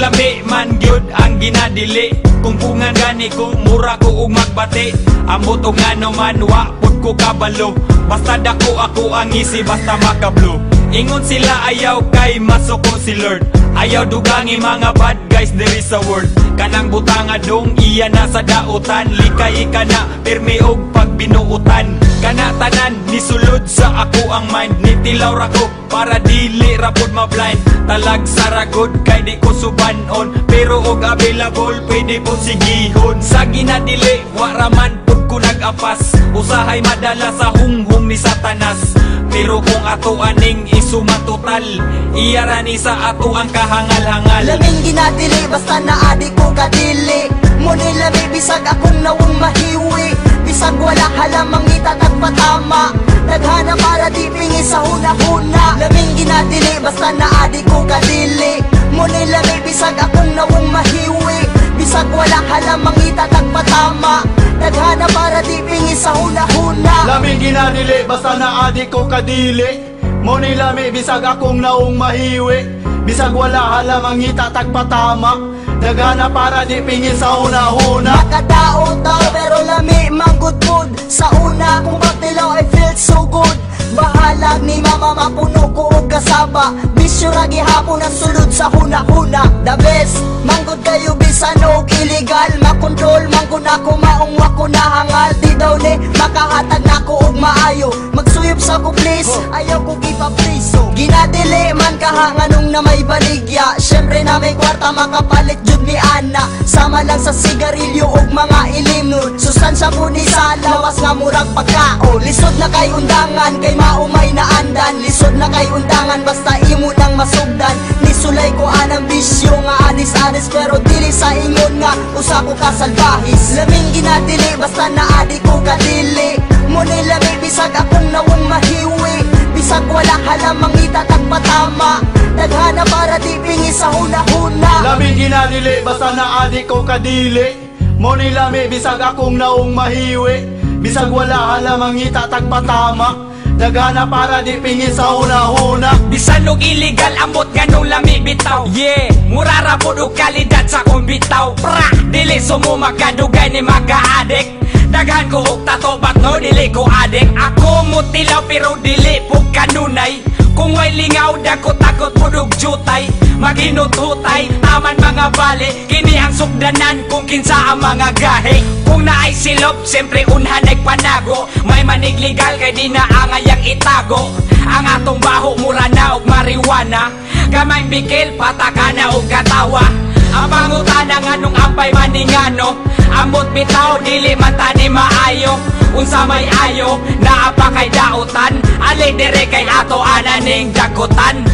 lami man gyud ang ginadili. Kung pungan gani ko, mura ko ug magbati. Ambot og ngano man, wa pud ko kabalo. Basta dako ako ang isi, basta makablo. Ingon sila ayaw kay masuko si Lord. Ayaw dugangi mga bad guys there is a word. Kanang butanga dong iya na sa dautan. Likay ka na pirmi og pagbinuutan. Kana tanan nisulod sa ako ang mind. Nitilaw ra ko para dili ra pud ma-blind. Talag saragod kay di ko subanon. Pero og available pwede po sigihon. Sa ginadili wa raman pud ko nag-apas. Usahay madala sa hunghong ni Satanas. Pero kung ato aning isumatotal, iyarani sa ato ang kahangal-hangal. Laming ginadili basta naadi ko kadili. Muni lami bisag akong nawong mahiwi. Bisag wala halamang itatag patama. Naghana para di pingi sa huna-huna. Laming ginadili basta naadi ko kadili. Muni lami bisag akong nawong mahiwi. Bisag wala halamang itatag patama. Naghana para di pingi sa huna-huna. Laming ginadili basta naadi ko kadili. Muni lami bisag akong naong mahiwi. Bisag wala halamang itatag patama. Naghana para di pingi sa huna-huna. Nakadaot daw pero lami manggudgud. Sa una kung pagtilaw I feel so good. Bahalag ni mama mapuno ko og kasaba. Bisyo ra gihapon ang sulod sa huna-huna. The best manggod kayo bisan og illegal. Makontrol manggod ako maong wako nahangal. Di daw ni makahatag nako og maayo. Magsuyop sa ko please, ayaw ko gipapriso. Ginadili man kaha nganong na may baligya. Syempre na may kwarta makapalit jud ni ana. Sama lang sa sigarilyo og mga ilim nun. Sustansya po ni sa lawas nga murag pagkaon. Lisod na kay undangan kay maumay na andan. Lisod na kay undangan basta imo nang masugdan. Nisulay ko anang bisyo nga anis-anis pero dili sa ingon nga usa ko kasalbahis. Laming ginadili basta naadi ko kadili. Muni lami bisag akong nawong mahiwi. Bisag wala halamang itatag patama. Naghana para di pingi sa huna-huna. Laming ginadili basta naadi ko kadili. Muni lami bisag akong naong mahiwi. Bisag wala halamang itatag patama. Naghana para di pingi sa huna-huna. Bisan og illegal ambot ganong lami bitaw. Yeah, murara po og kalidad sa kong bitaw. Pra, dili sumo makadugay ni maka-addict. Daghan ko og tato but no dili ko adik. Ako mutilaw pero dili po kanunay. Kung may lingaw dako takot po og jutay. Maghinututay aman mga bali. Kini ang sugdanan kung kinsa ang mga gahe. Kung naay silop siyempre unhan ay panago. May manig legal kay di na angayang itago. Ang atong baho mura na og marijuana. Gamay bikil patakana og katawa. Ang pangutana nga nung ampay maningano. Ambot bitaw dili mata ni maayo. Unsa may ayo naa pa kay dautan. Ali dire kay ato ananing dagutan.